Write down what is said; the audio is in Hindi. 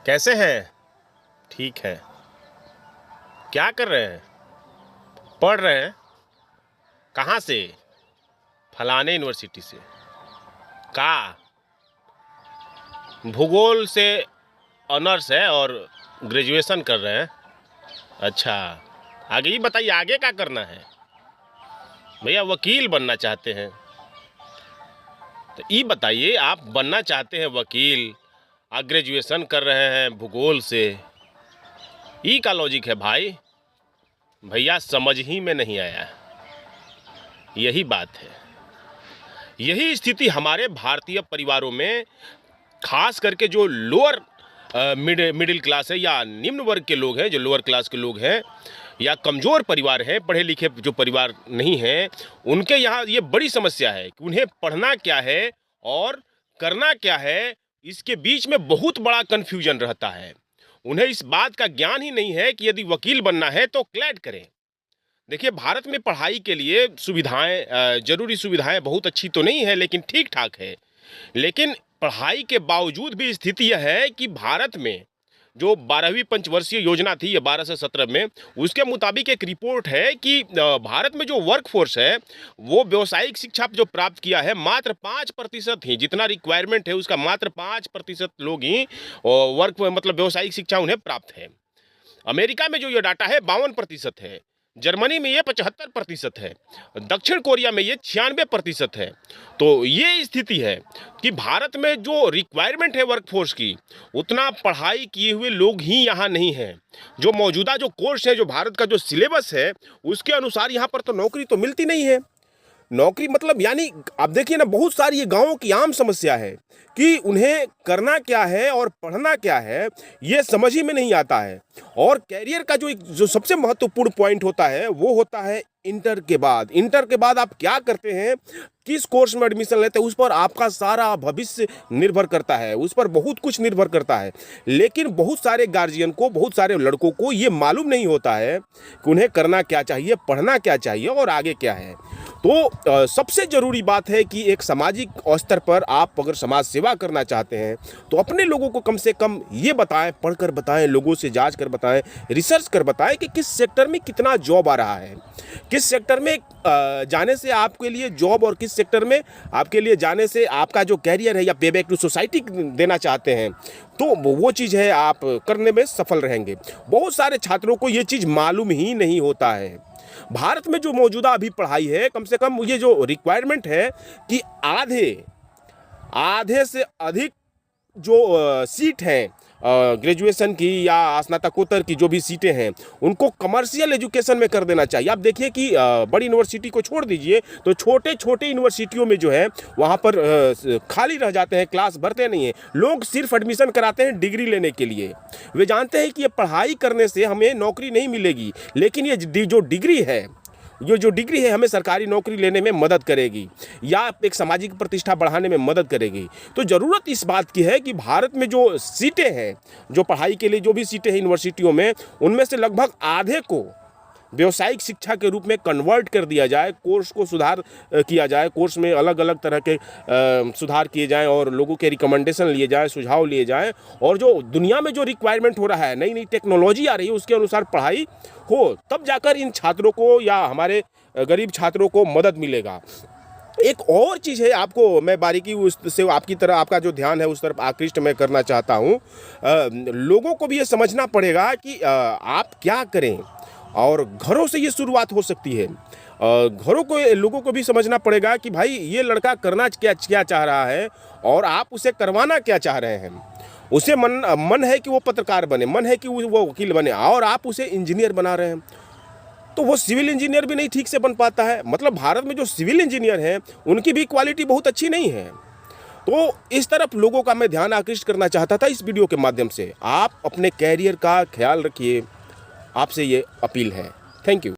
कैसे हैं? ठीक है। क्या कर रहे हैं? पढ़ रहे हैं? कहाँ से? फलाने यूनिवर्सिटी से। का भूगोल से ऑनर्स है और ग्रेजुएशन कर रहे हैं। अच्छा, आगे ही बताइए, आगे क्या करना है? भैया वकील बनना चाहते हैं तो ये बताइए, आप बनना चाहते हैं वकील, आप ग्रेजुएशन कर रहे हैं भूगोल से, ई का लॉजिक है भाई? भैया समझ ही में नहीं आया। यही बात है, यही स्थिति हमारे भारतीय परिवारों में, खास करके जो लोअर मिडिल क्लास है या निम्न वर्ग के लोग हैं, जो लोअर क्लास के लोग हैं या कमज़ोर परिवार हैं, पढ़े लिखे जो परिवार नहीं हैं, उनके यहाँ ये बड़ी समस्या है कि उन्हें पढ़ना क्या है और करना क्या है, इसके बीच में बहुत बड़ा कन्फ्यूजन रहता है। उन्हें इस बात का ज्ञान ही नहीं है कि यदि वकील बनना है तो क्लैट करें। देखिए, भारत में पढ़ाई के लिए सुविधाएं, जरूरी सुविधाएं बहुत अच्छी तो नहीं है, लेकिन ठीक ठाक है। लेकिन पढ़ाई के बावजूद भी स्थिति यह है कि भारत में जो 12वीं पंचवर्षीय योजना थी, ये 12 से 17 में, उसके मुताबिक एक रिपोर्ट है कि भारत में जो वर्कफोर्स है वो व्यावसायिक शिक्षा जो प्राप्त किया है मात्र 5% ही, जितना रिक्वायरमेंट है उसका मात्र 5% लोग ही मतलब व्यावसायिक शिक्षा उन्हें प्राप्त है। अमेरिका में जो ये डाटा है 52% है, जर्मनी में ये 75% है, दक्षिण कोरिया में ये 96% है। तो ये स्थिति है कि भारत में जो रिक्वायरमेंट है वर्कफोर्स की, उतना पढ़ाई किए हुए लोग ही यहाँ नहीं हैं। जो मौजूदा जो कोर्स है, जो भारत का जो सिलेबस है, उसके अनुसार यहाँ पर तो नौकरी तो मिलती नहीं है। नौकरी मतलब यानी आप देखिए ना, बहुत सारी ये गाँवों की आम समस्या है कि उन्हें करना क्या है और पढ़ना क्या है, ये समझ ही में नहीं आता है। और कैरियर का जो सबसे महत्वपूर्ण पॉइंट होता है वो होता है इंटर के बाद। इंटर के बाद आप क्या करते हैं, किस कोर्स में एडमिशन लेते हैं, उस पर आपका सारा भविष्य निर्भर करता है, उस पर बहुत कुछ निर्भर करता है। लेकिन बहुत सारे गार्जियन को, बहुत सारे लड़कों को ये मालूम नहीं होता है कि उन्हें करना क्या चाहिए, पढ़ना क्या चाहिए और आगे क्या है। तो सबसे ज़रूरी बात है कि एक सामाजिक स्तर पर आप अगर समाज सेवा करना चाहते हैं तो अपने लोगों को कम से कम ये बताएं, पढ़कर बताएं, लोगों से जांच कर बताएं, रिसर्च कर बताएं कि किस सेक्टर में कितना जॉब आ रहा है, किस सेक्टर में जाने से आपके लिए जॉब और किस सेक्टर में आपके लिए जाने से आपका जो कैरियर है या पे बैक टू सोसाइटी देना चाहते हैं, तो वो चीज़ है आप करने में सफल रहेंगे। बहुत सारे छात्रों को ये चीज़ मालूम ही नहीं होता है। भारत में जो मौजूदा अभी पढ़ाई है, कम से कम ये जो रिक्वायरमेंट है कि आधे से अधिक जो सीट हैं ग्रेजुएशन की या स्नातकोत्तर की जो भी सीटें हैं, उनको कमर्शियल एजुकेशन में कर देना चाहिए। आप देखिए कि बड़ी यूनिवर्सिटी को छोड़ दीजिए तो छोटे छोटे यूनिवर्सिटियों में जो है वहाँ पर खाली रह जाते हैं, क्लास भरते नहीं हैं, लोग सिर्फ एडमिशन कराते हैं डिग्री लेने के लिए। वे जानते हैं कि ये पढ़ाई करने से हमें नौकरी नहीं मिलेगी, लेकिन ये जो डिग्री है, जो डिग्री है हमें सरकारी नौकरी लेने में मदद करेगी या एक सामाजिक प्रतिष्ठा बढ़ाने में मदद करेगी। तो ज़रूरत इस बात की है कि भारत में जो सीटें हैं, जो पढ़ाई के लिए जो भी सीटें हैं यूनिवर्सिटियों में, उनमें से लगभग आधे को व्यावसायिक शिक्षा के रूप में कन्वर्ट कर दिया जाए, कोर्स को सुधार किया जाए, कोर्स में अलग अलग तरह के सुधार किए जाएं और लोगों के रिकमेंडेशन लिए जाएं, सुझाव लिए जाएं, और जो दुनिया में जो रिक्वायरमेंट हो रहा है, नई नई टेक्नोलॉजी आ रही है, उसके अनुसार पढ़ाई हो, तब जाकर इन छात्रों को या हमारे गरीब छात्रों को मदद मिलेगा। एक और चीज़ है, आपको मैं बारीकी उससे आपकी तरह आपका जो ध्यान है उस तरफ आकृष्ट मैं करना चाहता हूँ। लोगों को भी ये समझना पड़ेगा कि आप क्या करें, और घरों से ये शुरुआत हो सकती है। लोगों को भी समझना पड़ेगा कि भाई ये लड़का करना क्या चाह रहा है और आप उसे करवाना क्या चाह रहे हैं। उसे मन है कि वो पत्रकार बने, मन है कि वो वकील बने, और आप उसे इंजीनियर बना रहे हैं, तो वो सिविल इंजीनियर भी नहीं ठीक से बन पाता है। मतलब भारत में जो सिविल इंजीनियर हैं उनकी भी क्वालिटी बहुत अच्छी नहीं है। तो इस तरफ लोगों का मैं ध्यान आकृष्ट करना चाहता था इस वीडियो के माध्यम से। आप अपने कैरियर का ख्याल रखिए, आपसे ये अपील है। Thank you.